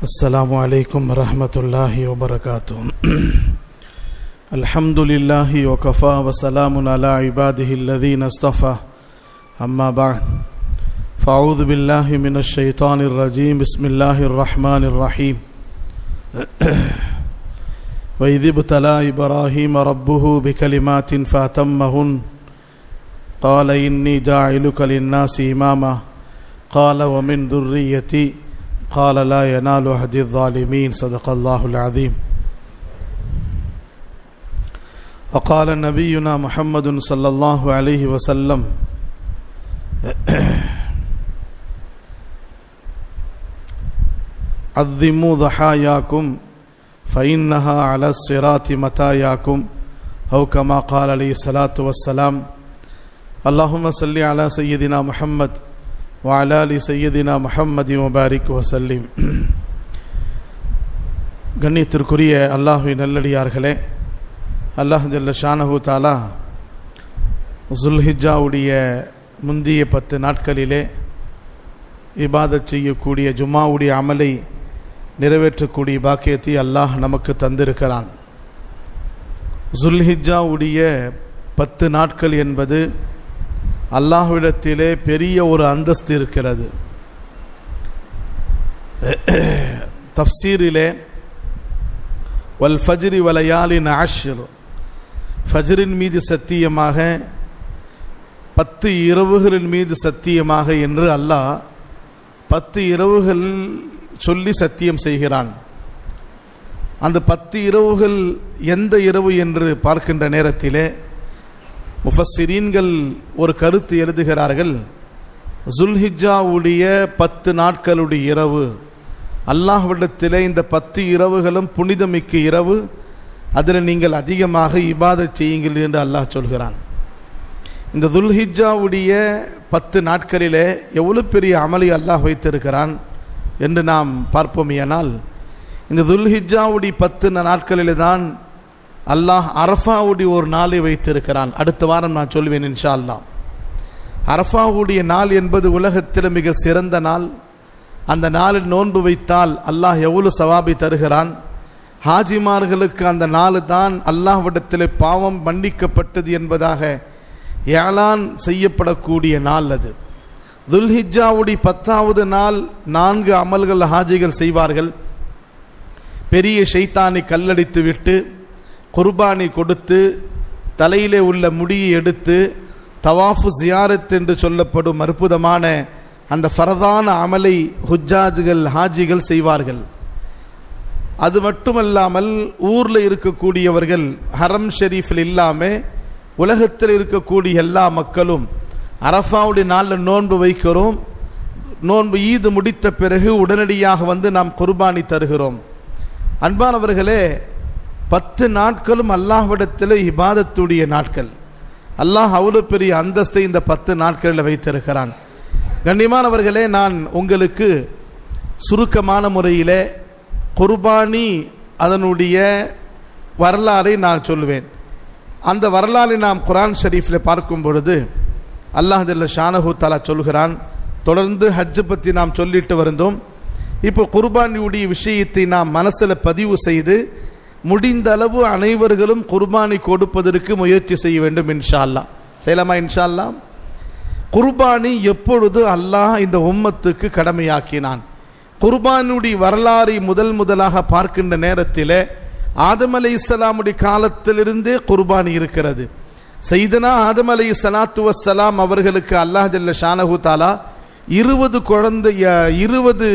السلام عليكم ورحمة الله وبركاته. الحمد لله وكفى وسلام على عباده الذين اصطفى. أما بعد فأعوذ بالله من الشيطان الرجيم. بسم الله الرحمن الرحيم. وإذ ابتلى إبراهيم ربه بكلمات فأتمهن قال إني جاعلك للناس إماما قال ومن ذريتي قال لا ينال عهد الظالمين. صدق الله العظيم. وقال نبينا محمد صلى الله عليه وسلم عظموا ضحاياكم فإنها على الصراط متاياكم أو كما قال عليه الصلاة والسلام. اللهم صل على سيدنا محمد وعلى آل سيدنا محمد وبارك وسلم. கண்ணியத்திற்குரிய அல்லாஹ்வின் நல்லடியார்களே, அல்லாஹ் ஜல்ல ஷானஹு தஆலா ஸுல்ஹிஜ்ஜாவுடைய முந்திய 10 நாட்களிலே இபாதத் செய்யக்கூடிய ஜும்மாவுடைய அமலை நிறைவேற்றக்கூடிய பாக்கியத்தை அல்லாஹ் நமக்கு தந்திருக்கிறான். ஸுல்ஹிஜ்ஜாவுடைய 10 நாட்கள் என்பது அல்லாஹ்விடத்திலே பெரிய ஒரு அந்தஸ்து இருக்கிறது. தஃப்சீரிலே வல் ஃபஜ்ரி வலயாலின் அஷ்ர், ஃபஜ்ரின் மீது சத்தியமாக 10 இரவுகளின் மீது சத்தியமாக என்று அல்லாஹ் 10 இரவுகள் சொல்லி சத்தியம் செய்கிறான். அந்த 10 இரவுகள் எந்த இரவு என்று பார்க்கின்ற நேரத்திலே முஃபஸ்ஸிரீன்கள் ஒரு கருத்து எழுதுகிறார்கள். ஸுல்ஹிஜ்ஜாவுடைய 10 நாட்களுடைய இரவு அல்லாஹ்விடத்திலே இந்த 10 இரவுகளும் புனிதமிக்க இரவு, அதில் நீங்கள் அதிகமாக இபாதத் செய்யுங்கள் என்று அல்லாஹ் சொல்கிறான். இந்த ஸுல்ஹிஜ்ஜாவுடைய 10 நாட்களிலே எவ்வளவு பெரிய அமலை அல்லாஹ் வைத்திருக்கிறான் என்று நாம் பார்ப்போமேயானால், இந்த ஸுல்ஹிஜ்ஜாவுடைய 10 நாட்களிலே தான் அல்லாஹ் அரஃபாவுடைய ஒரு நாளை வைத்திருக்கிறான். அடுத்த வாரம் நான் சொல்வேன் இன்ஷா அல்லாஹ். அரஃபாவுடைய நாள் என்பது உலகத்தில் மிக சிறந்த நாள். அந்த நாளில் நோன்பு வைத்தால் அல்லாஹ் எவ்வளவு சவாபை தருகிறான். ஹாஜிமார்களுக்கு அந்த நாள் தான் அல்லாஹ்விடத்தில் பாவம் மன்னிக்கப்பட்டது என்பதாக ஏலான் செய்யப்படக்கூடிய நாள் அது. துல்ஹிஜ்ஜாவுடைய 10வது நாள் 4 அமல்கள் ஹாஜிகள் செய்வார்கள். பெரிய ஷைத்தானை கல்லடித்து விட்டு குர்பானி கொடுத்து தலையிலே உள்ள முடியை எடுத்து தவாஃபு ஜியாரத் என்று சொல்லப்படும் அற்புதமான அந்த ஃபரதான அமலை ஹுஜ்ஜாஜ்கள் ஹாஜிகள் செய்வார்கள். அது மட்டுமல்லாமல் ஊரில் இருக்கக்கூடியவர்கள் ஹரம் ஷெரீஃபில் இல்லாமல் உலகத்தில் இருக்கக்கூடிய எல்லா மக்களும் அரஃபாவுடைய நாளில் நோன்பு வைக்கிறோம். நோன்பு ஈது முடித்த பிறகு உடனடியாக வந்து நாம் குர்பானி தருகிறோம். அன்பானவர்களே, 10 நாட்களும் அல்லாஹ்விடத்தில் இபாதத்துடைய நாட்கள். அல்லாஹ் அவ்வளவு பெரிய அந்தஸ்தை இந்த 10 நாட்களில் வைத்திருக்கிறான். கண்ணியமானவர்களே, நான் உங்களுக்கு சுருக்கமான முறையிலே குர்பானி அதனுடைய வரலாறை நான் சொல்லுவேன். அந்த வரலாறை நாம் குர்ஆன் ஷரீஃபில் பார்க்கும் பொழுது அல்லாஹ் ஜல்ல ஷானஹு தஆலா சொல்கிறான். தொடர்ந்து ஹஜ் பற்றி நாம் சொல்லிட்டு வந்தோம். இப்போ குர்பானியுடைய விஷயத்தை நாம் மனசில் பதிவு செய்து முடிந்த அளவு அனைவர்களும் குர்பானி கொடுப்பதற்கு முயற்சி செய்ய வேண்டும். இன்ஷா அல்லாஹ் செய்யலாமா? இன்ஷா அல்லாஹ். குர்பானி எப்பொழுது அல்லாஹ் இந்த உம்மத்துக்கு கடமையாக்கினான்? குர்பானுடைய வரலாறை முதலாக பார்க்கின்ற நேரத்தில் ஆதம் அலைஹிஸ்ஸலாமுடைய காலத்திலிருந்தே குர்பானி இருக்கிறது. சையதுனா ஆதம் அலைஹிஸ்ஸலாத்து வஸ்ஸலாம் அவர்களுக்கு அல்லாஹ் ஜல்ல ஷானஹு தஆலா 20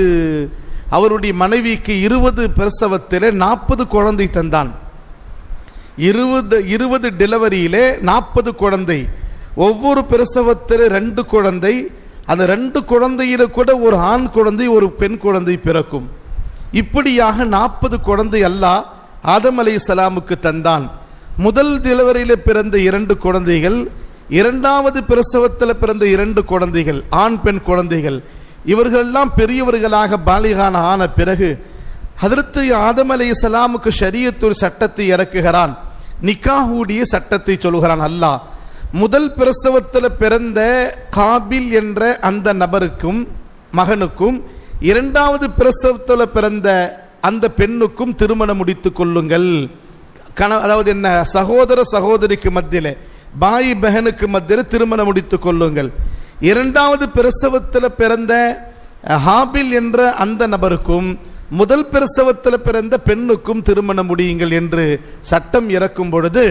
அவருடைய மனைவிக்கு 20 பிரசவத்தில் 40 குழந்தை தந்தான். 20 டெலிவரியிலே 40 குழந்தை. ஒவ்வொரு பிரசவத்தில் 2 குழந்தை. அந்த 2 குழந்தையில கூட ஒரு ஆண் குழந்தை ஒரு பெண் குழந்தை பிறக்கும். இப்படியாக 40 குழந்தை அல்லாஹ் ஆதம் அலைஹிஸ்ஸலாமுக்கு தந்தான். முதல் டெலிவரியில பிறந்த 2 குழந்தைகள், இரண்டாவது பிரசவத்தில் பிறந்த 2 குழந்தைகள், ஆண் பெண் குழந்தைகள். இவர்களெல்லாம் பெரியவர்களாக பாலிகான ஆன பிறகு ஹதரத் ஆதம் அலைஹிஸ்ஸலாமுக்கு ஷரியத் ஒரு சட்டத்தை இறக்குகிறான். நிக்காஹுடைய சட்டத்தை சொல்கிறான் அல்லாஹ். முதல் பிரசவத்தில் பிறந்த காபில் என்ற அந்த நபருக்கும் மகனுக்கும் இரண்டாவது பிரசவத்தில் பிறந்த அந்த பெண்ணுக்கும் திருமணம் முடித்துக் கொள்ளுங்கள். அதாவது என்ன, சகோதர சகோதரிக்கு மத்தியில, பாய் பஹனுக்கு மத்தியில் திருமணம் முடித்துக் கொள்ளுங்கள். இரண்டாவது பிரசவத்தில் பிறந்த ஹாபில் என்ற அந்த நபருக்கும் முதல் பிரசவத்தில் பிறந்த பெண்ணுக்கும் திருமணம் முடியுங்கள் என்று சட்டம் இறக்கும் பொழுது,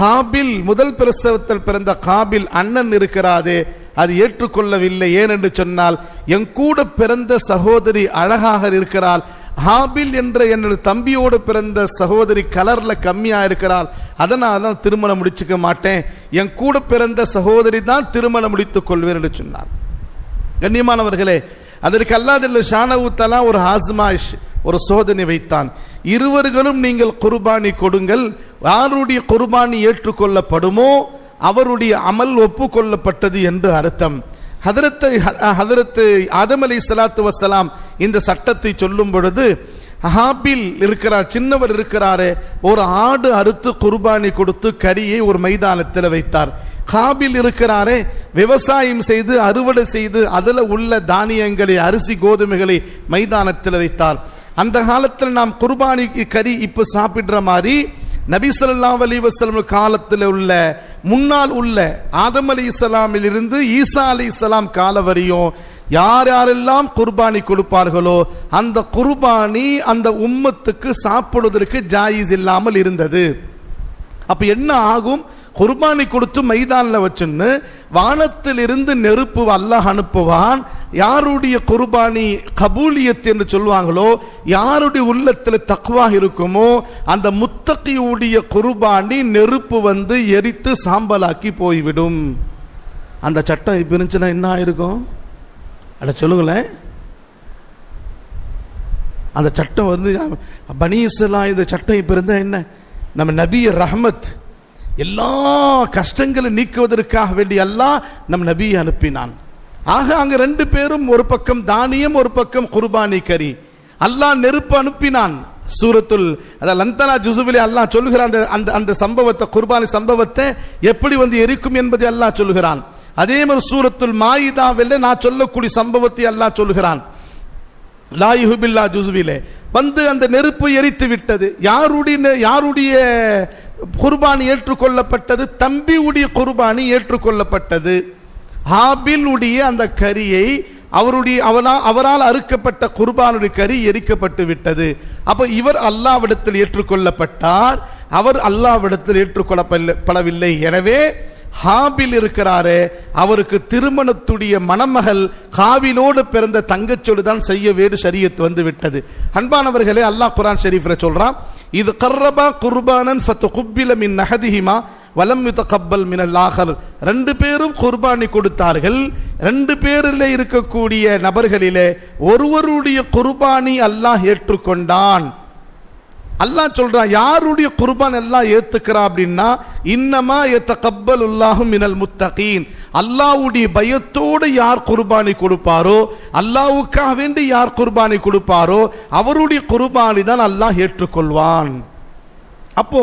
காபில் முதல் பிரசவத்தில் பிறந்த காபில் அண்ணன் இருக்கிறாதே, அது ஏற்றுக்கொள்ளவில்லை. ஏனென்று சொன்னால், என் கூட பிறந்த சகோதரி அழகாக இருக்கிறாள், ஹாபில் என்ற என்னோட தம்பியோடு பிறந்த சகோதரி கலர்ல கம்மியா இருக்கிறாள், அதனால தான் திருமணம் முடிச்சுக்க மாட்டேன், என் கூட பிறந்த சகோதரி தான் திருமணம் முடித்துக் கொள்வேன் என்று சொன்னார். கண்ணியமானவர்களே, அதற்கு அல்லாஹ் ஷானஹு தஆலா ஒரு ஆஸ்மாயிஷ், ஒரு சோதனை வைத்தான். இருவர்களும் நீங்கள் குர்பானி கொடுங்கள், யாருடைய குர்பானி ஏற்றுக்கொள்ளப்படுமோ அவருடைய அமல் ஒப்புக்கொள்ளப்பட்டது என்று அர்த்தம். ஹதரத் ஆதம் அலைஹிஸ்ஸலாத்து வஸ்ஸலாம் இந்த சட்டத்தை சொல்லும் பொழுது, ஹாபில் இருக்கிறார், சின்னவர் இருக்கிறாரே, ஒரு ஆடு அறுத்து குர்பானி கொடுத்து கரியை ஒரு மைதானத்தில் வைத்தார். காபில் இருக்கிறாரே, விவசாயம் செய்து அறுவடை செய்து அதில் உள்ள தானியங்களை, அரிசி கோதுமைகளை மைதானத்தில் வைத்தார். அந்த காலத்தில் நாம் குர்பானி கறி இப்ப சாப்பிடுற மாதிரி நபி ஸல்லல்லாஹு அலைஹி வஸல்லம் காலத்தில் உள்ள, முன்னால் உள்ள ஆதம் அலைஹிஸ்ஸலாமில் இருந்து ஈசா அலைஹிஸ்ஸலாம் கால வரையும் யார் யாரெல்லாம் குர்பானி கொடுப்பார்களோ அந்த குர்பானி அந்த உம்மத்துக்கு சாப்பிடுவதற்கு ஜாயிஸ் இல்லாமல் இருந்தது. அப்ப என்ன ஆகும், குர்பானி கொடுத்து மைதானில் வச்சுன்னு வானத்தில் இருந்து நெருப்பு அல்லாஹ் அனுப்புவான். யாருடைய குர்பானி கபூலியத் என்று சொல்வாங்களோ, யாருடைய உள்ளத்தில் தக்வா இருக்குமோ அந்த முத்தகியுடைய குர்பானி நெருப்பு வந்து எரித்து சாம்பலாக்கி போய்விடும். அந்த சட்டம் இப்ப இருந்துச்சுன்னா என்ன ஆயிருக்கும், அட சொல்லுங்களேன். அந்த சட்டம் வந்து பனி இஸ்ராயீல், இந்த சட்டம் இப்ப இருந்தா என்ன, நம்ம நபி ரஹ்மத், எல்லா கஷ்டங்களை நீக்குவதற்காக வேண்டி அல்லாஹ் நம் நபியை அனுப்பினான். ஆக அங்க ரெண்டு பேரும், ஒரு பக்கம் தானியம், ஒரு பக்கம் குர்பானி கரி. அல்லாஹ் நெருப்பு அனுப்பினான். சூரத்துல் லந்தனா ஜுசுவிலே அல்லாஹ் சொல்லுகிறான் அந்த அந்த சம்பவத்தை, குர்பானி சம்பவத்தை எப்படி வந்து எரிக்கும் என்பதை அல்லாஹ் சொல்லுகிறான். அதே மாதிரி சூரத்துல் மாயிதாவிலே நான் சொல்லக்கூடிய சம்பவத்தை அல்லாஹ் சொல்லுகிறான். லா யுஹிபில்லா ஜுசுவிலே வந்து அந்த நெருப்பு எரித்து விட்டது. யாருடைய குர்பானி ஏற்றுக்கொள்ளப்பட்டது, தம்பியுடைய குர்பானி ஏற்றுக்கொள்ளப்பட்டது. ஹாபில் உடைய அந்த கரியை அவரால் அறுக்கப்பட்ட குர்பானுடைய கரி எரிக்கப்பட்டு விட்டது. அப்ப இவர் அல்லாஹ்விடத்தில் ஏற்றுக்கொள்ளப்பட்டார், அவர் அல்லாஹ்விடத்தில் ஏற்றுக்கொள்ளப்படவில்லை. எனவே ஹாபில் இருக்கிறாரே, அவருக்கு திருமணத்துடைய மணமகள் ஹாபிலோடு பிறந்த தங்கச்சோடு தான் செய்ய வேறு ஷரியத் வந்து விட்டது. அன்பானவர்களே, அல்லாஹ் குர்ஆன் ஷரீஃப்ல சொல்றான், இது கர்ரபா குர்பானன் ஃபதுகுப்பில மின் அஹதிஹிமா வலம் யுதகப்பல் மினல் ஆகர். ரெண்டு பேரும் குர்பானி கொடுத்தார்கள். ரெண்டு பேரில் இருக்கக்கூடிய நபர்களிலே ஒருவருடைய குர்பானி அல்லாஹ் ஏற்றுக்கொண்டான். அல்லாஹ் சொல்றான், யாருடைய குர்பான் எல்லாம் ஏத்துக்கிறா அப்படின்னா, இன்னமா யதகப்பலுல்லாஹு மினல் முத்தகீன், அல்லாஹ்வுடைய பயத்தோடு யார் குர்பானி கொடுப்பாரோ, அல்லாஹ்வுக்காக வேண்டி யார் குர்பானி கொடுப்பாரோ அவருடைய குர்பானி தான் அல்லாஹ் ஏற்றுக்கொள்வான். அப்போ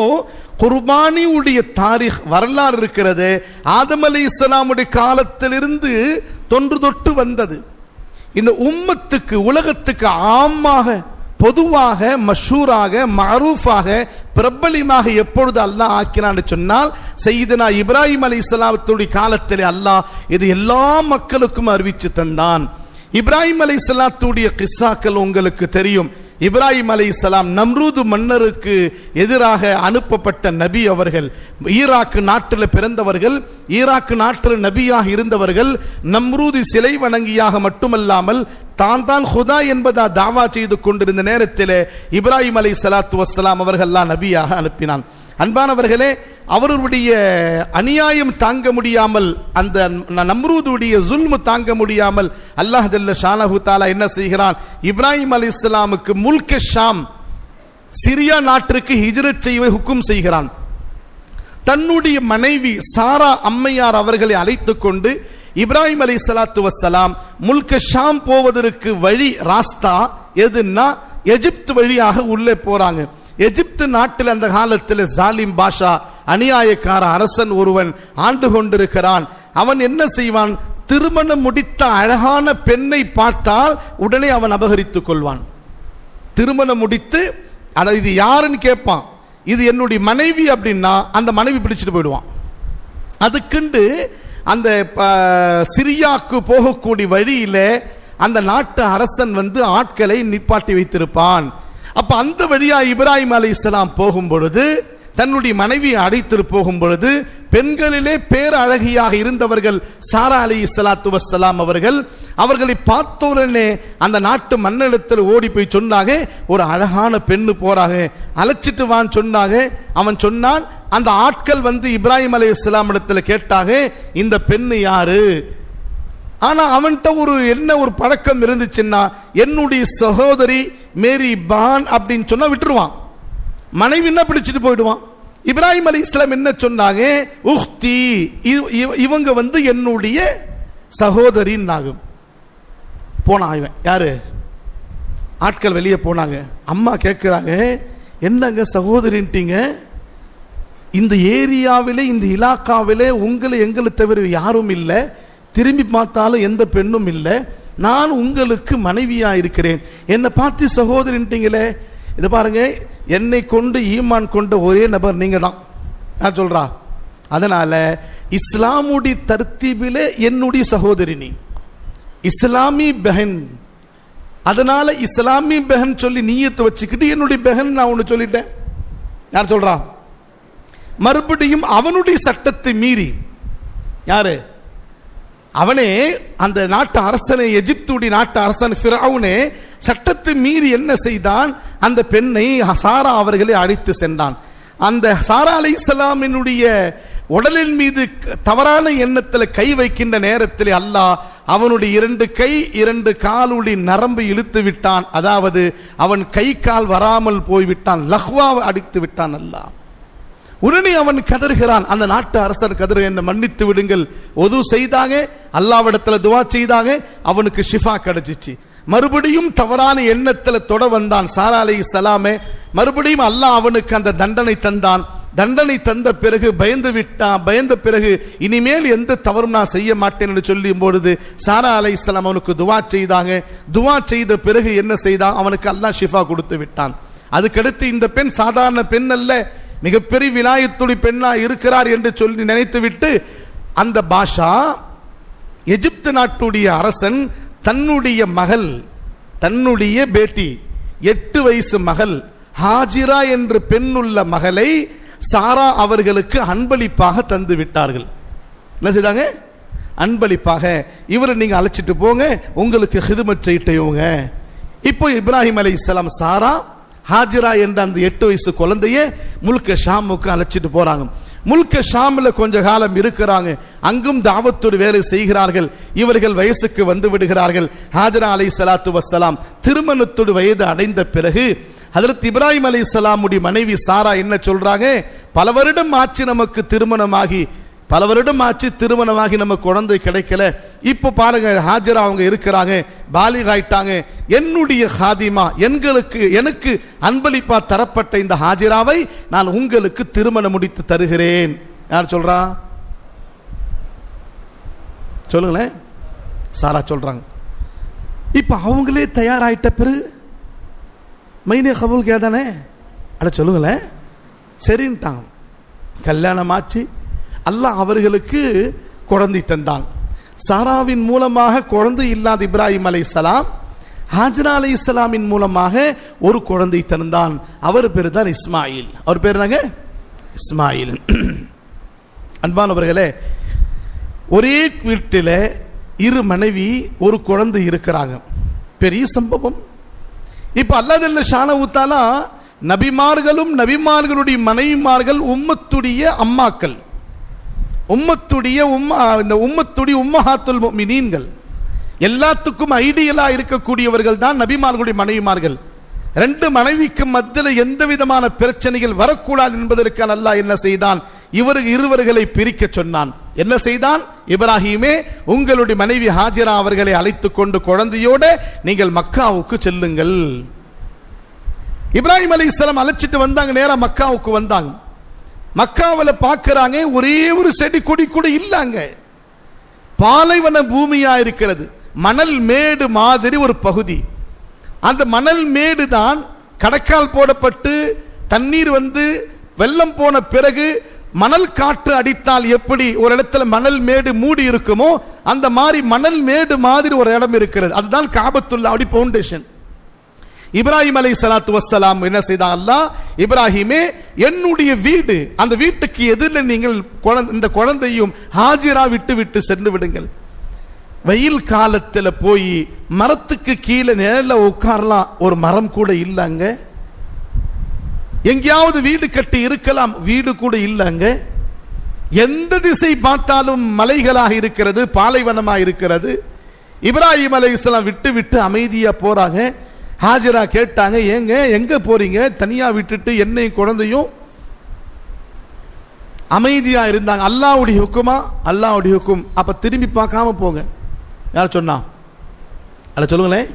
குர்பானியுடைய தாரீக், வரலாறு இருக்கிறது, ஆதம் அலைஹிஸ்ஸலாமுடைய காலத்திலிருந்து தொன்று தொட்டு வந்தது. இந்த உம்மத்துக்கு, உலகத்துக்கு ஆமாக, பொதுவாக, மஷூராக, மஅரூஃபாக, பிரபலியமாக எப்பொழுது அல்லாஹ் ஆக்கினான்னு சொன்னால், சையீதுனா இப்ராஹிம் அலைஹிஸ்ஸலாத்துடைய காலத்திலே அல்லாஹ் இது எல்லா மக்களுக்கும் அறிவிச்சு தந்தான். இப்ராஹிம் அலைஹிஸ்ஸலாத்துடைய கிஸ்ஸாக்கள் உங்களுக்கு தெரியும். இப்ராஹிம் அலைஹிஸ்ஸலாம் நம்ரூது மன்னருக்கு எதிராக அனுப்பப்பட்ட நபி அவர்கள். ஈராக்கு நாட்டில் பிறந்தவர்கள், ஈராக்கு நாட்டில் நபியாக இருந்தவர்கள். நம்ரூது சிலை வணங்கியாக மட்டுமல்லாமல் தான் ஹுதா என்பதா தாவா செய்து கொண்டிருந்த நேரத்தில் இப்ராஹிம் அலைஹிஸ்ஸலாத்து வஸ்ஸலாம் அவர்கள்லாம் நபியாக அனுப்பினான். அன்பானவர்களே, அவருடைய அநியாயம் தாங்க முடியாமல், அந்த நம்ரூதுடைய ஜுல்மு தாங்க முடியாமல் அல்லாஹ் ஜல்ல ஷானஹு தஆலா என்ன செய்கிறான், இப்ராஹிம் அலைஹிஸ்ஸலாமுக்கு முல்க ஷாம், சிரியா நாட்டிற்கு ஹிஜ்ரத் செய்ய ஹுக்கும் செய்கிறான். தன்னுடைய மனைவி சாரா அம்மையார் அவர்களை அழைத்துக் கொண்டு இப்ராஹிம் அலைஹிஸ்ஸலாத்து வஸ்ஸலாம் முல்க ஷாம் போவதற்கு வழி, ராஸ்தா எதுன்னா எகிப்து வழியாக உள்ளே போறாங்க. எகிப்து நாட்டில் அந்த காலத்தில் ஜாலிம் பாஷா, அநியாயக்கார அரசன் ஒருவன் ஆண்டு கொண்டிருக்கிறான். அவன் என்ன செய்வான், திருமணம் முடித்த அழகான பெண்ணை பார்த்தால் உடனே அவன் அபகரித்துக் கொள்வான். திருமணம் முடித்து இது யாருன்னு கேட்பான், இது என்னுடைய மனைவி அப்படின்னா அந்த மனைவி பிடிச்சிட்டு போயிடுவான். அதுக்குண்டு அந்த சிரியாக்கு போகக்கூடிய வழியில அந்த நாட்டு அரசன் ஆட்களை நிப்பாட்டி வைத்திருப்பான். அப்ப அந்த வழியா இப்ராஹிம் அலைஹிஸ்ஸலாம் போகும் பொழுது, தன்னுடைய மனைவியை அழைத்து போகும் பொழுது, பெண்களிலே பேரழகியாக இருந்தவர்கள் சாரா அலைஹிஸ்ஸலாத்து வஸ்ஸலாம் அவர்களை பார்த்தோரனே அந்த நாட்டு மன்னனிடத்தில் ஓடி போய் சொன்னாங்க, ஒரு அழகான பெண்ணு போறாங்க, அழைச்சிட்டு வான்னு சொன்னாங்க. அவன் சொன்னான். அந்த ஆட்கள் இப்ராஹிம் அலைஹிஸ்ஸலாம் இடத்துல கேட்டாங்க, இந்த பெண்ணு யாரு? ஆனா அவன்கிட்ட ஒரு பழக்கம் இருந்துச்சுன்னா, என்னுடைய சகோதரி மேரி பான் அப்படின்னு சொன்னா விட்டுருவான், மனைவின்னா பிடிச்சிட்டு போயிடுவான். இப்ராஹிம் அலைஹிஸ்ஸலாம் என்ன சொன்னாங்க, உக்தி, இவங்க என்னுடைய சகோதரின்னாகும். போனான் இவன் யாரு, ஆட்கள் வெளியே போனாங்க. அம்மா கேட்கிறாங்க, என்னங்க சகோதரின்ட்டீங்க? இந்த ஏரியாவிலே இந்த இலாக்காவிலே உங்களை எங்களை தவிர யாரும் இல்லை, திரும்பி பார்த்தாலும் எந்த பெண்ணும் இல்லை, நான் உங்களுக்கு மனைவியா இருக்கிறேன், என்னை பார்த்து சகோதரின்ட்டீங்களே. இதை பாருங்க, என்னை கொண்டு ஈமான் கொண்ட ஒரே நபர் நீங்க தான். நான் சொல்றா, அதனால இஸ்லாமுடைய தர்த்தீபிலே என்னுடைய சகோதரி நீ, இஸ்லாமி பெஹன். அதனால இஸ்லாமி பெஹன் சொல்லி நீயத்தை வச்சுக்கிட்டு என்னுடைய பெஹன் நான் ஒன்னு சொல்லிட்டேன். யார் சொல்றா? மறுபடியும் அவனுடைய சட்டத்தை மீறி, யாரு அவனே, அந்த நாட்டு அரசனை, எகிப்துடைய நாட்டு அரசன் ஃபிரௌனே சட்டத்தை மீறி என்ன செய்தான், அந்த பெண்ணை சாரா அவர்களை அழைத்து சென்றான். அந்த சாரா அலைஹிஸ்ஸலாமினுடைய உடலின் மீது தவறான எண்ணத்தில் கை வைக்கின்ற நேரத்தில் அல்லாஹ் அவனுடைய 2 கை 2 காலுடைய நரம்பு இழுத்து விட்டான். அதாவது அவன் கை கால் வராமல் போய்விட்டான், லஹ்வாவை அடித்து விட்டான் அல்லாஹ். உடனே அவன் கதறுகிறான். அந்த நாட்டு அரசர் கதறு, என்னை மன்னித்து விடுங்கள். ஒது செய்தாங்க, அல்லாஹ்விடத்துல துவா செய்தாங்க, அவனுக்கு ஷிஃபா கிடைச்சிச்சு. மறுபடியும் தவறான எண்ணத்தில் தொட வந்தான் சாரா அலைஹிஸ்ஸலாமே. மறுபடியும் அல்லாஹ் அவனுக்கு அந்த தண்டனை தந்தான். தண்டனை தந்த பிறகு பயந்து விட்டான். பயந்த பிறகு இனிமேல் எந்த தவறும் நான் செய்ய மாட்டேன் என்று சொல்லும் பொழுது சாரா அலைஹிஸ்ஸலாம் அவனுக்கு துவா செய்தாங்க. துவா செய்த பிறகு என்ன செய்தான், அவனுக்கு அல்லாஹ் ஷிஃபா கொடுத்து விட்டான். அதுக்கடுத்து இந்த பெண் சாதாரண பெண் அல்ல, மிகப்பெரிய விலாயத்துடைய பெண்ணா இருக்கிறார் என்று சொல்லி நினைத்துவிட்டு அந்த பாஷா, எகிப்து நாட்டுடைய அரசன், தன்னுடைய மகள், தன்னுடைய பேட்டி 8 வயசு மகள் ஹாஜிரா என்ற பெண்ணுள்ள மகளை சாரா அவர்களுக்கு அன்பளிப்பாக தந்து விட்டார்கள். என்ன செய்தாங்க? அன்பளிப்பாக, இவரை நீங்க அழைச்சிட்டு போங்க, உங்களுக்கு ஹிதுமத் செய்யிட்டவங்க. இப்போ இப்ராஹிம் அலைஹிஸ்ஸலாம் சாரா ஹாஜிரா என்ற அந்த 8 வயசு குழந்தைய முல்க ஷாமுக்கு அழைச்சிட்டு போறாங்க. முல்க ஷாம்ல கொஞ்ச காலம் இருக்கிறாங்க. அங்கும் தாவத்தோடு வேலை செய்கிறார்கள். இவர்கள் வயசுக்கு வந்து விடுகிறார்கள். ஹாஜரா அலைஹிஸ்ஸலாத்து வஸ்ஸலாம் திருமணத்தோடு வயது அடைந்த பிறகு ஹஜ்ரத் இப்ராஹிம் அலைஹிஸ்ஸலாமுடைய மனைவி சாரா என்ன சொல்றாங்க, பல வருடம் ஆச்சு நமக்கு திருமணமாகி, பல வருடம் ஆச்சு திருமணமாகி நமக்கு குழந்தை கிடைக்கல. இப்போ பாருங்க ஹாஜரா அவங்க இருக்கிறாங்க, பாலிக் ஆயிட்டாங்க. என்னுடைய ஹாதிமா, எனக்கு அன்பளிப்பா தரப்பட்ட இந்த ஹாஜிராவை நான் உங்களுக்கு திருமணம் முடித்து தருகிறேன். யார் சொல்றா? சொல்லுங்களேன். சாரா சொல்றாங்க. இப்ப அவங்களே தயாராயிட்ட பிறகு மைனே கபூல் கேதானே, அட சொல்லுங்களேன். சரின்ட்டாங்க. கல்யாணம் ஆச்சு. அல்லாஹ் அவர்களுக்கு குழந்தை தந்தான். சாராவின் மூலமாக குழந்தை இல்லாத இப்ராஹிம் அலைஹிஸ்ஸலாம் ஹாஜரா அலைஹிஸ்ஸலாமின் மூலமாக ஒரு குழந்தை தந்தான். அவர் பேர் தான் இஸ்மாயில். அவர் பேர் தாங்க இஸ்மாயில். அன்பானவர்களே, ஒரே வீட்டில் 2 மனைவி ஒரு குழந்தை இருக்கிறாங்க. பெரிய சம்பவம். இப்ப அல்லாஹ் ஜல்ல ஷானஹு தஆலா நபிமார்களும் நபிமார்களுடைய மனைவிமார்கள் உம்மத்துடைய அம்மாக்கள், உம்மத்துடைய உம்மஹாத்துல் முஃமினீன்கள், எல்லாத்துக்கும் ஐடியலா இருக்கக்கூடியவர்கள் தான் நபிமார்களுடைய மனைவிமார்கள். 2 மனைவிக்கு மத்தியில் எந்த விதமான பிரச்சனைகள் வரக்கூடாது என்பதற்கு அல்லாஹ் என்ன செய்தான், இருவர்களை பிரிக்க சொன்னான். என்ன செய்தான்? இப்ராஹிமே, உங்களுடைய மனைவி ஹாஜிரா அவர்களை அழைத்துக் கொண்டு குழந்தையோட நீங்கள் மக்காவுக்கு செல்லுங்கள். இப்ராஹிம் அலைஹிஸ்ஸலாம் அழைச்சிட்டு வந்தாங்க. நேரா மக்காவுக்கு வந்தாங்க. மக்காவில் பார்க்கிறாங்க, ஒரே ஒரு செடி கொடி கூட இல்லங்க. பாலைவன பூமியா இருக்கிறது. மணல் மேடு மாதிரி ஒரு பகுதி. அந்த மணல் மேடு தான் கடக்கால் போடப்பட்டு தண்ணீர் வந்து வெள்ளம் போன பிறகு மணல் காற்று அடித்தால் எப்படி ஒரு இடத்துல மணல் மேடு மூடி இருக்குமோ அந்த மாதிரி மணல் மேடு மாதிரி ஒரு இடம் இருக்கிறது. அதுதான் காபத்துல்லாஹ்வுடைய ஃபவுண்டேஷன். இப்ராஹிம் அலைஹிஸ்ஸலாத்து வஸ்ஸலாம் என்ன செய்தாங்க? அல்லாஹ், இப்ராஹிமே, என்னுடைய வீடு, அந்த வீட்டுக்கு எதிரில் நீங்கள் இந்த குழந்தையும் ஹாஜிரா விட்டு விட்டு சென்று விடுங்கள். வெயில் காலத்துல போய் மரத்துக்கு கீழே நிழல்ல உட்காரலாம், ஒரு மரம் கூட இல்லங்க. எங்கேயாவது வீடு கட்டி இருக்கலாம், வீடு கூட இல்லங்க. எந்த திசை பார்த்தாலும் மலைகளாக இருக்கிறது, பாலைவனமாக இருக்கிறது. இப்ராஹிம் அலைஹிஸ்ஸலாம் விட்டு விட்டு அமைதியா போறாங்க. ஹாஜரா கேட்டாங்க, ஏங்க எங்க போறீங்க? தனியா விட்டுட்டு என்னையும் குழந்தையும். அமைதியா இருந்தாங்க. அல்லாஹ்வுடைய ஹுக்குமா? அல்லாஹ்வுடைய ஹுக்கும். அப்ப திரும்பி பார்க்காம போங்க. யார் சொன்னா? அத சொல்லுங்களேன்.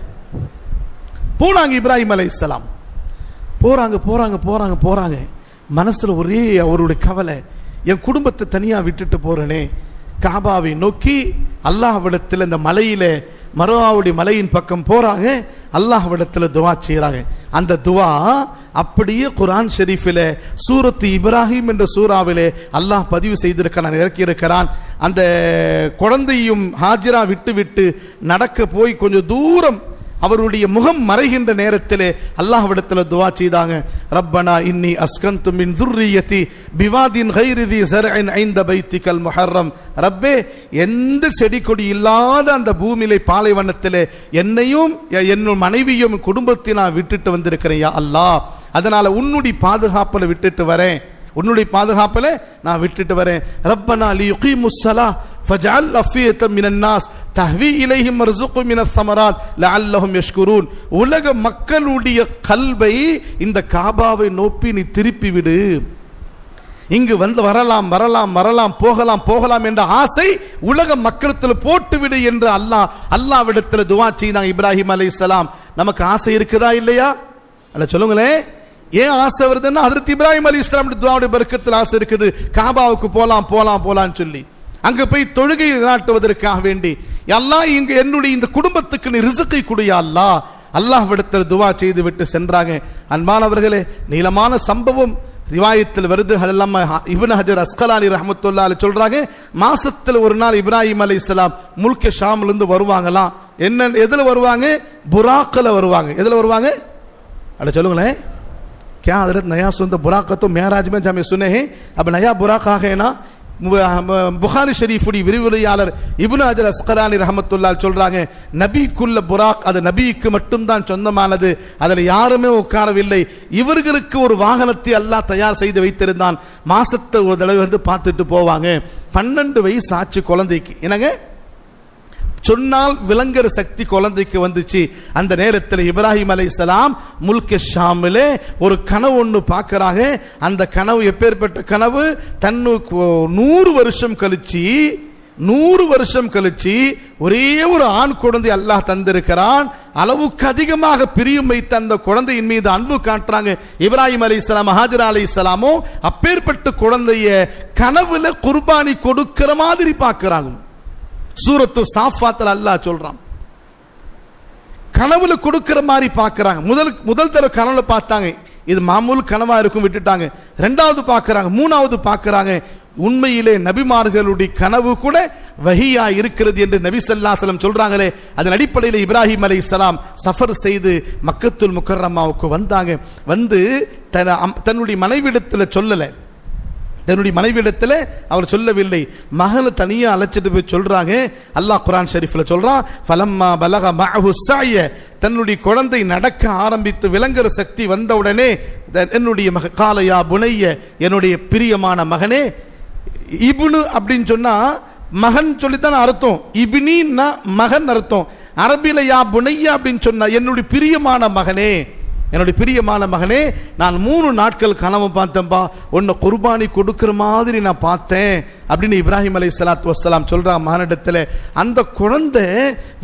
போனாங்க இப்ராஹிம் அலைஹிஸ்ஸலாம். போறாங்க போறாங்க போறாங்க போறாங்க. மனசுல ஒரே அவருடைய கவலை, என் குடும்பத்தை தனியா விட்டுட்டு போறேனே. காபாவை நோக்கி அல்லாஹ்விடத்தில் இந்த மலையில மரோவாவுடைய மலையின் பக்கம் போறாங்க. அல்லாஹ்விடத்தில் துவா செய்றாங்க. அந்த துவா அப்படியே குர்ஆன் ஷரீஃபிலே சூரத்து இப்ராஹிம் என்ற சூறாவிலே அல்லாஹ் பதிவு செய்திருக்கிறான், இறக்கி இருக்கிறான். அந்த குழந்தையும் ஹாஜிரா விட்டு விட்டு நடக்க போய் கொஞ்சம் தூரம் அவருடைய முகம் மறைகின்ற நேரத்திலே அல்லாஹ்விடத்தில் துவா செய்தாங்க. ரப்பனா இன்னி அஸ்கந்து மின் துர்ரியதி பிவாதின் கைரி தி ஸர்இன் ஐந்த பைத்திகல் முஹர்ரம். ரப்பே, எந்த செடி கொடி இல்லாத அந்த பூமியிலே பாலைவனத்திலே என்னையும் என்னுடைய மனைவியும் குடும்பத்தையும் நான் விட்டுட்டு வந்திருக்கிறேன் யா அல்லாஹ். அதனால உன்னுடைய பாதுகாப்புல விட்டுட்டு வரேன், உன்னுடைய பாதுகாப்புல நான் விட்டுட்டு வரேன். ரப்பனா லியுகீமுஸ் ஸலா ஃபஜஅல் அஃபியத்தம் மினன் நாஸ் தஹ்வி இலைஹிம் வர்ஸுக் மினஸ் ஸமராத் லஅல்லஹும் யஷ்குரூன். உலக மக்களுடைய கல்வை இந்த காபாவை நோக்கி நீ திருப்பி விடு. இங்கு வந்து வரலாம் வரலாம் வரலாம் போகலாம் போகலாம் என்ற ஆசை உலக மக்களிடத்தில் போட்டுவிடு என்று அல்லாஹ்விடத்தில் துவா செய்தாங்க இப்ராஹிம் அலைஹிஸ்ஸலாம். நமக்கு ஆசை இருக்குதா இல்லையா? அல்ல சொல்லுங்களேன். ஏன் ஆசை வருதுன்னா ஹஜ்ரத் இப்ராஹிம் அலைஹிஸ்ஸலாம் துஆவுடைய பரக்கத்தில் ஆசை இருக்குது. காபாவுக்கு போலாம் போலாம் போலான்னு சொல்லி அங்க போய் தொழுகை நாட்டுவதற்காக வேண்டி, அல்லாஹ் இங்க என்னுடைய இந்த குடும்பத்துக்கு நீ ரிஸ்கை குடியா அல்லாஹ், அல்லாஹ்விடத்தில் துவா செய்து விட்டு சென்றாங்க. அன்பானவர்களே, நீளமான சம்பவம் ரிவாயத்தில் வருது. இப்னு ஹஜர் அஸ்கலானி ரஹ்மத்துல்லாஹி அலைஹி சொல்றாங்க, மாசத்துல ஒரு நாள் இப்ராஹிம் அலைஹிஸ்ஸலாம் முல்க ஷாம்ல இருந்து வருவாங்களாம். என்ன எதுல வருவாங்க? புராக்ல வருவாங்க. எதுல வருவாங்க? அட சொல்லுங்களேன். क्या हजरत नया सुन तो बुराक तो मेराज में जब सुने हैं, अब नया बुराक है ना. புகாரி ஷரீஃபுடைய விரிவுரையாளர் இப்னு ஹஜர் அஸ்கலானி ரஹ்மத்துல்லாஹி சொல்றாங்க, நபிக்குள்ள புராக் அது நபிக்கு மட்டும்தான் சொந்தமானது, அதுல யாருமே உட்காரவில்லை. இவர்களுக்கு ஒரு வாகனத்தை அல்லாஹ் தயார் செய்து வைத்திருந்தான். மாசத்தை ஒரு தடவை வந்து பார்த்துட்டு போவாங்க. 12 வயசு ஆச்சு குழந்தைக்கு. என்னங்க சொன்னால் விளங்குற சக்தி குழந்தைக்கு வந்துச்சு. அந்த நேரத்தில் இப்ராஹிம் அலைஹிஸ்ஸலாம் முல்க ஷாமிலே ஒரு கனவு ஒன்று பார்க்கறாங்க. அந்த கனவு எப்பேற்பட்ட கனவு? தன்னுக்கு 100 வருஷம் கழிச்சு ஒரே ஒரு ஆண் குழந்தை அல்லாஹ் தந்திருக்கிறான். அளவுக்கு அதிகமாக பிரியம் வைத்த அந்த குழந்தையின் மீது அன்பு காட்டுறாங்க இப்ராஹிம் அலைஹிஸ்ஸலாம். ஹாஜரா அலைஹிஸ்ஸலாமோ அப்பேற்பட்ட குழந்தைய கனவுல குர்பானி கொடுக்கிற மாதிரி பார்க்கறாங்க. சூரத்து சாஃபாத்ல அல்லாஹ் சொல்றான், கனவுல கொடுக்கிற மாதிரி பார்க்கறாங்க. முதல் தடவை கனவுல பார்த்தாங்க, இது மாமூல் கனவா இருக்கும், விட்டுட்டாங்க. ரெண்டாவது பார்க்கறாங்க, மூணாவது பார்க்கறாங்க. உண்மையிலே நபிமார்களுடைய கனவு கூட வஹியா இருக்கிறது என்று நபி ஸல்லல்லாஹு அலைஹி வஸல்லம் சொல்றாங்களே. அதன் அடிப்படையில் இப்ராஹிம் அலைஹிஸ்ஸலாம் சஃபர் செய்து மக்கத்துல் முக்கர்ரமாவுக்கு வந்தாங்க. வந்து தன்னுடைய மனைவியிடத்தில் சொல்லல, தன்னுடைய மனைவியிடத்தில் அவர் சொல்லவில்லை, மகனை தனியா அழைச்சிட்டு போய் சொல்றாங்க. அல்லாஹ் குர்ஆன் ஷரீஃப்ல சொல்றான், ஃபலம்மா பலக மஅஹு ஸஅய, தன்னுடைய குழந்தை நடக்க ஆரம்பித்து விளங்குற சக்தி வந்தவுடனே என்னுடைய கால யா புனைய, என்னுடைய பிரியமான மகனே. இப்னு அப்படின்னு சொன்னா மகன் சொல்லித்தான் அர்த்தம், இப்னின்னா மகன் அர்த்தம். அரபில யா புனைய அப்படின்னு சொன்னா என்னுடைய பிரியமான மகனே, என்னுடைய பிரியமான மகனே, நான் 3 நாட்கள் கனவு பார்த்தேன்பா, உன்னை குர்பானி கொடுக்கிற மாதிரி நான் பார்த்தேன் அப்படின்னு இப்ராஹிம் அலைஹிஸ்ஸலாத்து வஸ்ஸலாம் சொல்றாங்க மகனிடத்தில். அந்த குழந்தை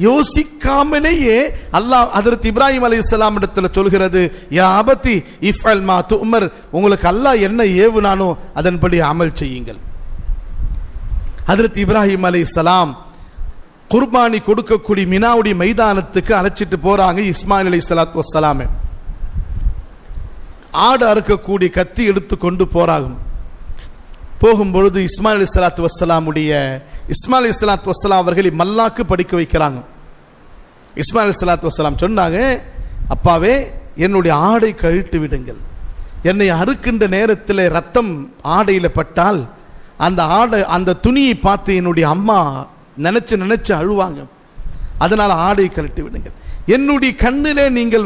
யோசிக்காமலேயே அல்லாஹ் ஹஜ்ரத் இப்ராஹிம் அலைஹிஸ்ஸலாம் இடத்துல சொல்கிறது, யா அபதி இஃஅல் மா துஅமர், உங்களுக்கு அல்லாஹ் என்ன ஏவுனானோ அதன்படி அமல் செய்யுங்கள். ஹஜ்ரத் இப்ராஹிம் அலைஹிஸ்ஸலாம் குர்பானி கொடுக்கக்கூடிய மினாவுடைய மைதானத்துக்கு அழைச்சிட்டு போறாங்க இஸ்மாயில் அலைஹிஸ்ஸலாத்து வஸ்ஸலாம். ஆடு அறுக்கக்கூடிய கத்தி எடுத்து கொண்டு போறாங்க. போகும்பொழுது இஸ்மாயில் அலைஹிஸ்ஸலாத்து வஸ்ஸலாம் அவர்களை மல்லாக்கு படிக்க வைக்கிறாங்க. இஸ்மாயில் அலைஹிஸ்ஸலாத்து வஸ்ஸலாம் சொன்னாங்க, அப்பாவே என்னுடைய ஆடை கழித்து விடுங்கள். என்னை அறுக்கின்ற நேரத்தில் ரத்தம் ஆடையில பட்டால் அந்த துணியை பார்த்து என்னுடைய அம்மா நினைச்சு அழுவாங்க. அதனால ஆடை கழட்டி விடுங்கள். என்னுடைய கண்ணிலே நீங்கள்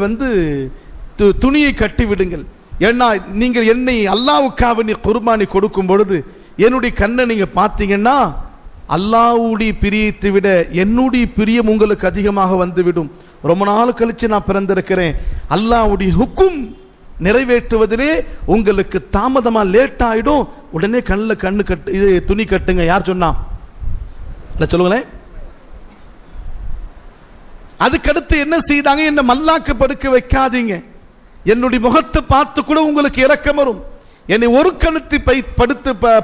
துணியை கட்டி விடுங்கள். ஏன்னா நீங்கள் என்னை அல்லாஹ்வுக்காக நீ குர்பானி கொடுக்கும் பொழுது என்னுடைய கண்ணை நீங்க பார்த்தீங்கன்னா அல்லாஹ்வுடைய பிரியத்தை விட என்னுடைய பிரியம் உங்களுக்கு அதிகமாக வந்துவிடும். ரொம்ப நாள் கழிச்சு நான் பிறந்திருக்கிறேன், அல்லாஹ்வுடைய ஹுக்கும் நிறைவேற்றுவதிலே உங்களுக்கு தாமதமா லேட் ஆயிடும். உடனே கண்ணில் கண்ணு கட்டு, இது துணி கட்டுங்க. யார் சொன்னா சொல்லுங்களேன். அதுக்கடுத்து என்ன செய்தாங்க? என்ன மல்லாக்கு படுக்க வைக்காதீங்க, என்னுடைய முகத்தை பார்த்து கூட உங்களுக்கு இரக்கம் வரும். என்னை ஒரு கழுத்தை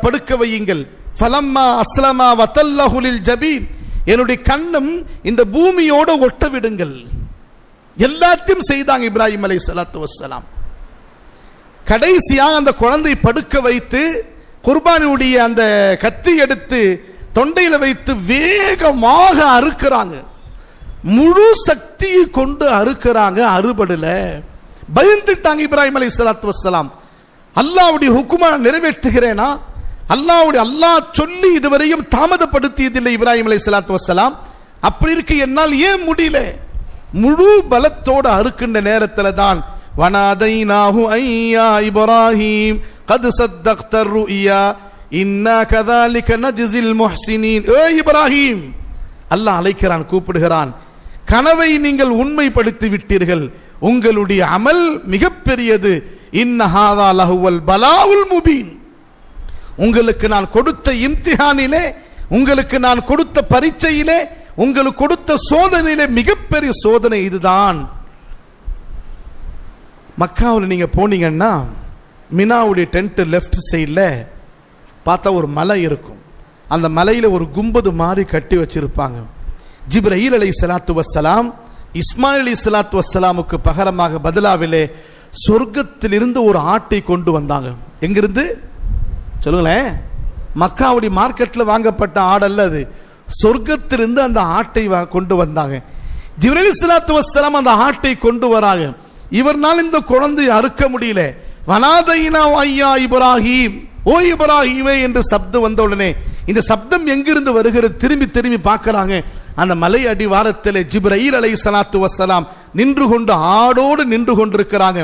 படுக்க வையுங்கள். ஃபலம்மா அஸ்லமா வதல்லஹு லில் ஜபீன், என்னுடைய கண்ணம் இந்த பூமியோட ஒட்ட விடுங்கள். எல்லாத்தையும் செய்தாங்க இப்ராஹிம் அலைஹிஸ்ஸலாத்து வஸ்ஸலாம். கடைசியாக அந்த குழந்தை படுக்க வைத்து குர்பானியுடைய அந்த கத்தி எடுத்து தொண்டையில வைத்து வேகமாக அறுக்கிறாங்க. முழு சக்தியை கொண்டு அறுக்கிறாங்க. அறுபடல, பயந்துட்டாங்க இப்ராஹிம் அலைஹிஸ்ஸலாத்து வஸ்ஸலாம். அல்லாஹ்வுடைய ஹுக்குமா நிறைவேற்றுகிறேனா? அல்லாஹ் சொல்லி இதுவரையும் தாமதப்படுத்தியதில்லை இப்ராஹிம் அலைஹிஸ்ஸலாத்து வஸ்ஸலாம். அப்படி இருக்கு என்னால் ஏன் முடியல? முழு பலத்தோடு அறுக்கின்ற நேரத்தில் தான் வனாதைனாஹு ஐயா இப்ராஹிம் கத் சத்தக்த ருயா இன்னா கதாலிக நஜ்ஸில் முஹ்ஸினீன். ஏ இப்ராஹிம், அல்லாஹ் அழைக்கிறான், கூப்பிடுகிறான். கனவை நீங்கள் உண்மைப்படுத்தி விட்டீர்கள், உங்களுடைய அமல் மிகப்பெரியது. இன்ன ஹாதா லஹுவல் பலாவுல் முபீன். உங்களுக்கு நான் கொடுத்த இம்திஹானிலே, உங்களுக்கு நான் கொடுத்த பரீட்சையிலே, உங்களுக்கு கொடுத்த சோதனையிலே மிகப்பெரிய சோதனை இதுதான். மக்காவில் நீங்க போனீங்கன்னா மினாவுடைய டென்ட் லெஃப்ட் சைடில் பார்த்தா ஒரு மலை இருக்கும். அந்த மலையில ஒரு கும்பது மாதிரி கட்டி வச்சிருப்பாங்க. ஜிப்ரீல் அலைஹிஸ்ஸலாத்து வஸ்ஸலாம் இஸ்மாயில் அலைஹிஸ்ஸலாத்து வஸ்ஸலாமுக்கு பகரமாக பதிலாவிலே சொர்க்கத்திலிருந்து ஒரு ஆட்டை கொண்டு வந்தாங்க. எங்கிருந்து சொல்லுங்களேன்? மக்காவுடைய மார்க்கெட்ல வாங்கப்பட்ட ஆடல்ல அது, சொர்க்கத்திலிருந்து அந்த ஆட்டை கொண்டு வந்தாங்க. ஜிப்ரீல் அலைஹிஸ்ஸலாத்து வஸ்ஸலாம் அந்த ஆட்டை கொண்டு வராங்க. இவர்னால் இந்த குழந்தை அறுக்க முடியல. வனாதைனா ஐயா இப்ராஹிம், ஓ இப்ராஹிமே என்று சப்தம் வந்த உடனே இந்த சப்தம் எங்கிருந்து வருகிறது திரும்பி பார்க்கறாங்க. அந்த மலை அடிவாரத்தில் ஜிப்ரீல் அலைஹிஸ்ஸலாத்து வஸ்ஸலாம் நின்று கொண்டு ஆடோடு நின்று கொண்டிருக்கிறாங்க.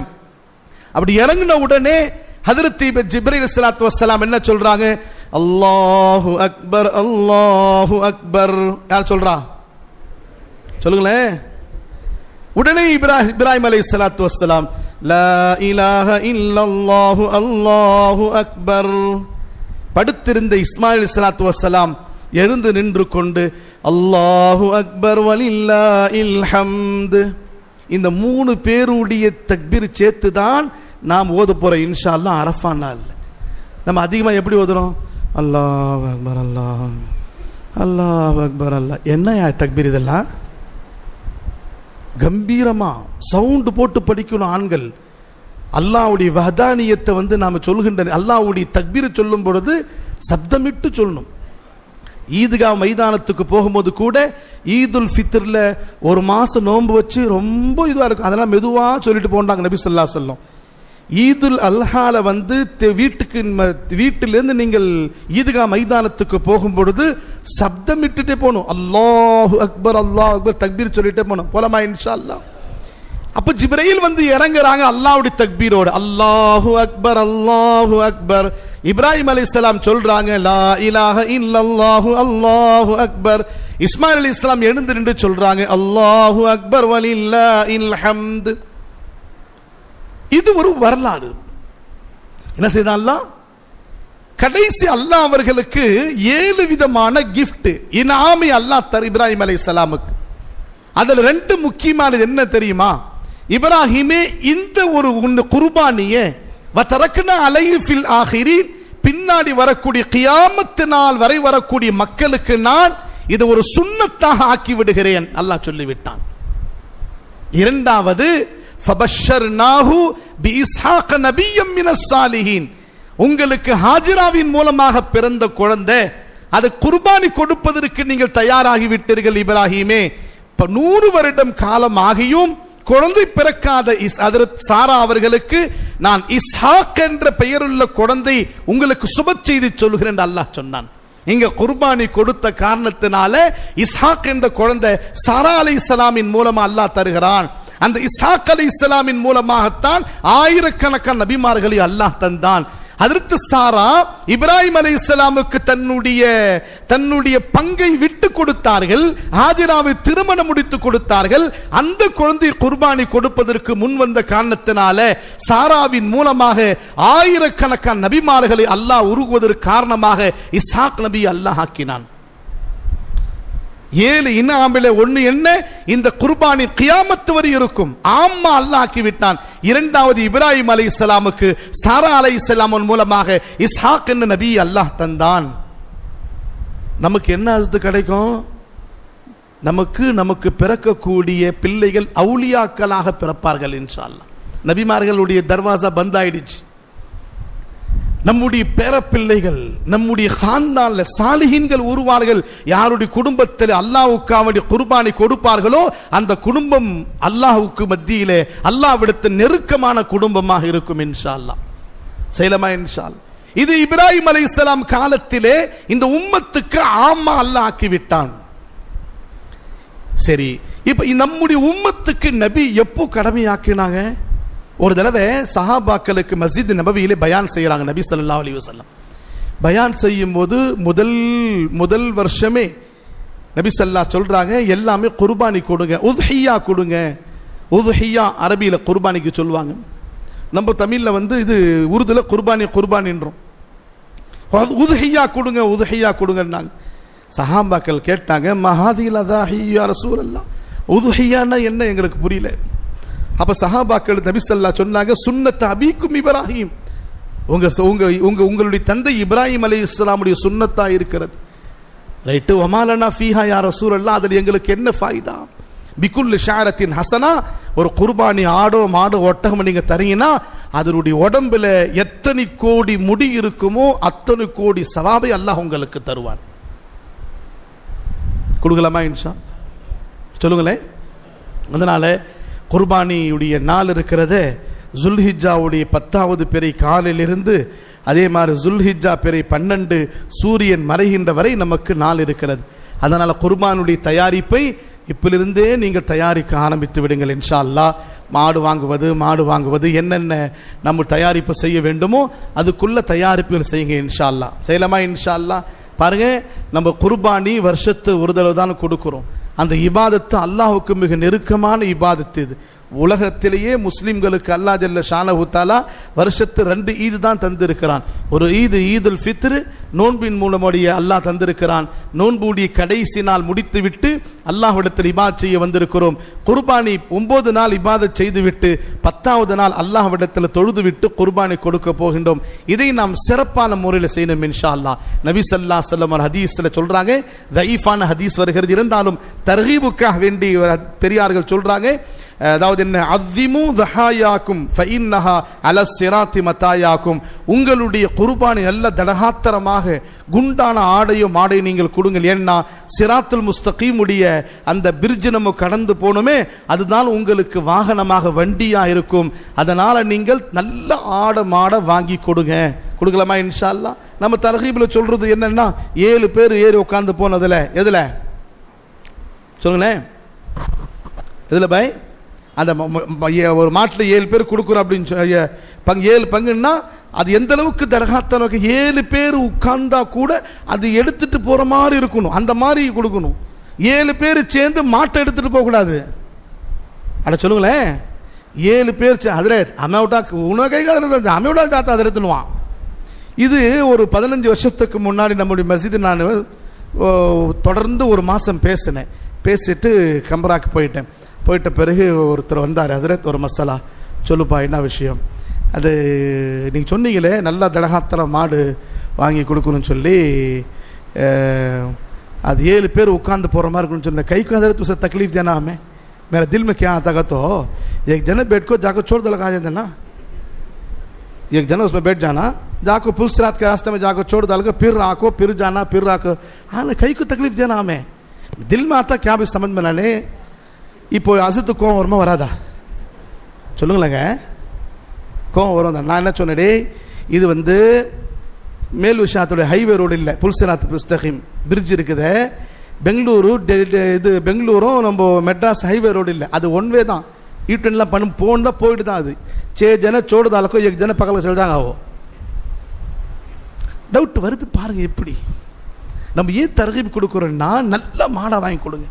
அப்படி இறங்கின உடனே ஹஜ்ரத் ஜிப்ரீல் அலைஹிஸ்ஸலாத்து வஸ்ஸலாம் என்ன சொல்றாங்க? அல்லாஹு அக்பர், அல்லாஹு அக்பர். யார் சொல்றா? சொல்லுங்களேன். உடனே இப்ராஹிம் அலைஹிஸ்ஸலாத்து வஸ்ஸலாம் லா இலாஹ இல்லல்லாஹு அல்லாஹு அக்பர். படுத்திருந்த இஸ்மாயில் அலைஹிஸ்ஸலாத்து வஸ்ஸலாம் எழுந்து நின்று கொண்டு அல்லாஹு அக்பர் வலில்லாஹில் ஹம்து, இந்த 3 பேருடைய தக்பீர் சேர்த்து தான் நாம் ஓத போற இன்ஷா அல்லாஹ் அரஃபா நாள். நம்ம அதிகமா எப்படி ஓதுறோம்? அல்லாஹு அக்பர், அல்லாஹு அக்பர், அல்லாஹ். என்ன தக்பீர் இதெல்லாம்? கம்பீரமா சவுண்ட் போட்டு படிக்கணும் ஆண்கள். அல்லாஹ்வுடைய வஹதானியத்தை நாம சொல்கின்ற அல்லாஹ்வுடைய தக்பீர் சொல்லும் பொழுது சப்தமிட்டு சொல்லணும். ஈத்கா மைதானத்துக்கு போகும்போது கூட ஈதுல் ஃபித்ர்ல ஒரு மாசம் நோன்பு வச்சு ரொம்ப இதுவா இருக்கும், அதெல்லாம் மெதுவா சொல்லிட்டு போனாங்க நபி ஸல்லல்லாஹு அலைஹி வஸல்லம். ஈதுல் அல்ஹால வீட்டிலிருந்து நீங்கள் ஈத்கா மைதானத்துக்கு போகும் பொழுது சப்தம் இட்டுட்டே போகணும். அல்லாஹு அக்பர், அல்லாஹு அக்பர் தக்பீர் சொல்லிட்டே போகணும். போலாமா இன்ஷா அல்லாஹ்? அப்ப ஜிப்ரீல் இறங்குறாங்க அல்லாஹ்வுடைய தக்பீரோடு. அல்லாஹு அக்பர், அல்லாஹு அக்பர். இப்ராஹிம் அலைஹிஸ்ஸலாம் சொல்றாங்க லா இலாஹ இல்லல்லாஹு அல்லாஹு அக்பர். இஸ்மாயில் அலைஹிஸ்ஸலாம் எழுந்து நின்று சொல்றாங்க அல்லாஹு அக்பர் வலில்லாஹில் ஹம்து. இது ஒரு வரலாறு. என்ன செய்தான் அல்லாஹ்? கடைசி அல்லாஹ் அவர்களுக்கு 7 விதமான கிஃப்ட் இனாமி அல்லாஹ் தர இப்ராஹிம் அலைஹிஸ்ஸலாமுக்கு. அதுல 2 முக்கியமானது என்ன தெரியுமா? இப்ராஹிமே இந்த ஒரு குர்பானியை வதரக்னா அலைஹி ஃபில் ஆகிரீன், பின்னாடி வரக்கூடிய கியாமத் நாள் வரை வரக்கூடிய மக்களுக்கு நான் இது ஒரு சுன்னத்தாக ஆக்கி விடுகிறேன் அல்லாஹ் சொல்லிவிட்டான். இரண்டாவது ஃபபஷர்னாஹு பிஇஸ்ஹாக நபிய்யம் மினஸ் சாலிஹீன், உங்களுக்கு ஹாஜிராவின் மூலமாக பிறந்த குழந்தை அது குர்பானி கொடுப்பதற்கு நீங்கள் தயாராகி விட்டீர்கள் இப்ராஹிமே. 100 வருடம் காலம் ஆகியும் குழந்தை பிறக்காத ஹஜ்ரத் சாரா அவர்களுக்கு நான் இஸ்ஹாக் என்ற பெயருள்ள குழந்தை உங்களுக்கு சுப செய்தி சொல்கிறேன் அல்லாஹ் சொன்னான். இங்க குர்பானி கொடுத்த காரணத்தினால இஸ்ஹாக் என்ற குழந்தை சாரா அலைஹிஸ்ஸலாமின் மூலமா அல்லாஹ் தருகிறான். அந்த இஸ்ஹாக் அலைஹிஸ்ஸலாமின் மூலமாகத்தான் ஆயிரக்கணக்கான நபிமார்களை அல்லாஹ் தந்தான். ஹஜ்ரத் சாரா இப்ராஹிம் அலைஹிஸ்ஸலாமுக்கு தன்னுடைய பங்கை விட்டு கொடுத்தார்கள். ஹாஜிராவை திருமணம் முடித்து கொடுத்தார்கள். அந்த குழந்தை குர்பானி கொடுப்பதற்கு முன் வந்த காரணத்தினால சாராவின் மூலமாக ஆயிரக்கணக்கான நபிமார்களை அல்லாஹ் உருகுவதற்கு காரணமாக இஸ்ஹாக் நபி அல்லாஹ் ஆக்கினான். 7 இனாமில 1 என்ன, இந்த குர்பானி கியாமத் வரை இருக்கும். ஆம்மா அல்லாஹ் ஆக்கி விட்டான். இரண்டாவது இப்ராஹிம் அலைஹிஸ்ஸலாமுக்கு சாரா அலைஹிஸ்ஸலாம் மூலமாக இஸ்ஹாக் என்ற நபி அல்லாஹ் தந்தான். நமக்கு என்ன அர்த்தம் கிடைக்கும்? நமக்கு பிறக்கக்கூடிய பிள்ளைகள் அவுலியாக்களாக பிறப்பார்கள் இன்ஷா அல்லாஹ். நபிமார்களுடைய தர்வாசா பந்தாயிடுச்சு. நம்முடைய பேரப்பிள்ளைகள் நம்முடைய காந்தான்ல சாலிஹீன்கள் உருவார்கள். யாருடைய குடும்பத்தில் அல்லாஹ்வுக்காக குர்பானி கொடுப்பார்களோ அந்த குடும்பம் அல்லாஹ்வுக்கு மத்தியிலே அல்லாஹ்விடத்தில் நெருக்கமான குடும்பமாக இருக்கும் இன்ஷா அல்லாஹ். செய்யலாமா இன்ஷா அல்லாஹ்? இது இப்ராஹிம் அலைஹிஸ்ஸலாம் காலத்திலே இந்த உம்மத்துக்கு ஆமா அல்லாஹ் ஆக்கிவிட்டான். சரி, இப்ப நம்முடைய உம்மத்துக்கு நபி எப்போ கடமையாக்கினாங்க? ஒரு தடவை சஹாபாக்களுக்கு மஸ்ஜித் நபவியிலே பயான் செய்யறாங்க நபி ஸல்லல்லாஹு அலைஹி வஸல்லம். பயான் செய்யும் போது முதல் வருஷமே நபி ஸல்லல்லாஹு சொல்றாங்க, எல்லாமே குர்பானி கொடுங்க, உத்ஹியா கொடுங்க. உத்ஹியா அரபியில குர்பானிக்கு சொல்லுவாங்க. நம்ம தமிழ்ல இது உருதுல குர்பானின்றோம். உத்ஹியா கொடுங்க, உத்ஹியா கொடுங்கன்னாங்க. சஹாபாக்கள் கேட்டாங்க, மஹாதில் அதாஹி யா ரசூலல்லாஹ், உத்ஹியான்னா என்ன எங்களுக்கு புரியல. அப்ப சஹாபாக்கள் நபி ஸல்லல்லாஹு சொன்னாங்க, சுன்னத் அபீக்கும் இப்ராஹிம், உங்களுடைய தந்தை இப்ராஹிம் அலைஹிஸ்ஸலாமுடைய சுன்னத்தா இருக்கிறது. ரைட்டு, வமாலனா ஃபீஹா யா ரசூலல்லாஹ், அதில் எங்களுக்கு என்ன ஃபாயிதா? பிகுல் ஷாரத்தின் ஹசனா, ஒரு குர்பானி ஆடோ மாடோ ஒட்டகம் நீங்க தரீங்கன்னா அதனுடைய உடம்புல எத்தனை கோடி முடி இருக்குமோ அத்தனை கோடி சவாபை அல்லாஹ் உங்களுக்கு தருவான். கொடுக்கலாமா இன்ஷா? சொல்லுங்களேன். அதனால குர்பானியுடைய நாள் இருக்கிறது ஜுல்ஹிஜ்ஜாவுடைய 10வது பிறை காலிலிருந்து அதே மாதிரி ஜுல்ஹிஜ்ஜா பிறை 12 சூரியன் மறைகின்ற வரை நமக்கு நாள் இருக்கிறது. அதனால குர்பானுடைய தயாரிப்பை இப்பிலிருந்தே நீங்கள் தயாரிக்க ஆரம்பித்து விடுங்கள் இன்ஷா அல்லாஹ். மாடு வாங்குவது என்னென்ன நம்ம தயாரிப்பு செய்ய வேண்டுமோ அதுக்குள்ள தயாரிப்புகள் செய்யுங்க இன்ஷா அல்லாஹ். செய்யலாமா இன்ஷா அல்லாஹ்? பாருங்க, நம்ம குர்பானி வருஷத்து ஒரு தடவை தான் கொடுக்கிறோம். அந்த இபாதத்து அல்லாஹ்வுக்கு மிக நெருக்கமான இபாதத்து. இது உலகத்திலேயே முஸ்லிம்களுக்கு அல்லாஹ் ஜல்ல ஷானஹு தஆலா வருஷத்து 2 ஈது தான் தந்திருக்கிறான். ஒரு ஈது ஈதுல் ஃபித்ர், நோன்பின் மூலமுடைய அல்லாஹ் தந்திருக்கிறான். நோன்புடைய கடைசி நாள் முடித்துவிட்டு அல்லாஹ்விடத்தில் இபாதத் செய்ய வந்திருக்கிறோம். குர்பானி 9 நாள் இபாதத் செய்துவிட்டு 10வது நாள் அல்லாஹ்விடத்தில் தொழுதுவிட்டு குர்பானி கொடுக்க போகின்றோம். இதை நாம் சிறப்பான முறையில் செய்யணும் இன்ஷா அல்லாஹ். நபி ஸல்லல்லாஹு அலைஹி வஸல்லம் ஹதீஸ்ல சொல்றாங்க, தஈஃபான ஹதீஸ் வருகிறது, இருந்தாலும் தர்கீபுக்காக வேண்டி பெரியார்கள் சொல்றாங்க, அதாவது என்ன, அஸ்ஸிமு தஹாயாக்கும் ஃபஇன்னஹா அலா ஸிராத்தி மதாயாக்கும், உங்களுடைய குர்பானி நல்ல தடகாத்திரமாக குண்டான ஆடையோ மாடையோ நீங்கள் கொடுங்கள். ஏன்னா சிராத்துல் முஸ்தகீமுடைய அந்த பிரிட்ஜ் நம்ம கடந்து போனோமே அதுதான் உங்களுக்கு வாகனமாக வண்டியா இருக்கும். அதனால நீங்கள் நல்ல ஆடை மாடை வாங்கி கொடுக்கலாமா இன்ஷா அல்லாஹ்? நம்ம தர்கீப்ல சொல்றது என்னன்னா 7 பேர் ஏறி உட்கார்ந்து போனதுல எதுல சொல்லுங்களேன், எதுல பாய்? அந்த ஒரு மாட்டில் 7 பேர் கொடுக்குறோம் அப்படின்னு 7 பங்குன்னா அது எந்த அளவுக்கு தரகாத்தனக்கு 7 பேர் உட்கார்ந்தா கூட அது எடுத்துட்டு போற மாதிரி இருக்கணும். அந்த மாதிரி கொடுக்கணும். 7 பேர் சேர்ந்து மாட்டை எடுத்துட்டு போக கூடாது. அட சொல்லுங்களேன், 7 பேர் ஹஜ்ரத் அமௌட்டா உனக்கு அமௌட்டா தாத்தா அதை எடுத்துனுவான். இது ஒரு 15 வருஷத்துக்கு முன்னாடி நம்முடைய மஸ்ஜித் நான் தொடர்ந்து ஒரு மாசம் பேசிட்டு கம்பராக்கு போயிட்ட பிறகு ஒருத்தர் வந்தார், ஹஜ்ரத் ஒரு மசாலா சொல்லுப்பா என்ன விஷயம், அது நீங்கள் சொன்னீங்களே நல்லா தடகாத்திர மாடு வாங்கி கொடுக்கணும்னு சொல்லி அது 7 பேர் उकांद போற மாதிரி இருக்குன்னு சொன்ன कई को हजरत उसे तकलीफ देना हमें मेरा दिल में क्या आता तो एक जने बेड को जाकर छोड़ दे लगा देना एक जना उसमें बैठ जाना जाको पुलसरात के रास्ते में जाकर छोड़ डाल के फिर आको फिर जाना फिर आको हाँ ना कई को तकलीफ देना हमें दिल में आता क्या भी समझ में लाने இப்போ அசத்து கோவம் வருமா வராதா சொல்லுங்களேங்க கோவம் வரும் தான் நான் என்ன சொன்னேன் இது வந்து மேல் விஷயத்தோட ஹைவே ரோடு இல்லை புல்சிராத் முஸ்தகிம் பிரிட்ஜ் இருக்குது பெங்களூரு இது பெங்களூரும் நம்ம மெட்ராஸ் ஹைவே ரோடு இல்லை அது ஒன் வே தான் யூட்டர்ன்லாம் பண்ண போனா போயிட்டு தான் அது 6 जने छोड़ डालो एक जने पकड़ चल जाएगा वो டவுட் வருது பாருங்க எப்படி நம்ம ஏன் தர்கீப் கொடுக்குறோம்னா நல்ல மாடா வாங்கி கொடுங்க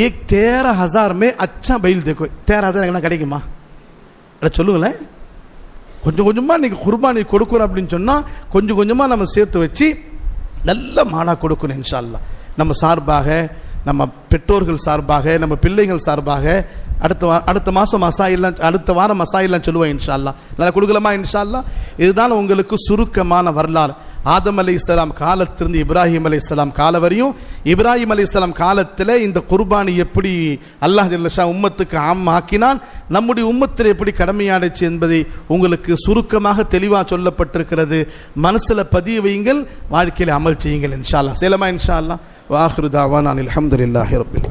एक 13,000 में अच्छा बैल देखो 13,000 என்ன கிடைக்குமா அட சொல்லுங்களேன் கொஞ்சம் கொஞ்சமா நீங்க குர்பானி கொடுக்குறோம் அப்படின்னு சொன்னா கொஞ்சம் கொஞ்சமா நம்ம சேர்த்து வச்சு நல்ல மாடா கொடுக்கணும் இன்ஷா அல்லாஹ் நம்ம சார்பாக நம்ம பெற்றோர்கள் சார்பாக நம்ம பிள்ளைகள் சார்பாக அடுத்த மாசம் மசாயில்லாம் அடுத்த வாரம் மசாயில்லாம் சொல்லுவோம் இன்ஷா அல்லாஹ் நல்லா கொடுக்கலாமா இன்ஷா அல்லாஹ் இதுதான் உங்களுக்கு சுருக்கமான வரலாறு ஆதம் அலைஹிஸ்ஸலாம் காலத்திலிருந்து இப்ராஹிம் அலைஹிஸ்ஸலாம் காலம் வரையும் இப்ராஹிம் அலைஹிஸ்ஸலாம் காலத்தில் இந்த குர்பானி எப்படி அல்லாஹ் ஜல்ல ஷா உம்மத்துக்கு ஆக்கினான் நம்முடைய உம்மத்தில் எப்படி கடமையாடுச்சு என்பதை உங்களுக்கு சுருக்கமாக தெளிவாக சொல்லப்பட்டிருக்கிறது மனசுல பதிய வையுங்கள் வாழ்க்கையில் அமல் செய்யுங்கள் இன்ஷா அல்லாஹ் சேலமா இன்ஷா அல்லாஹ் வாஹிரு தாவானா அல்ஹம்துலில்லாஹி ரப்பில்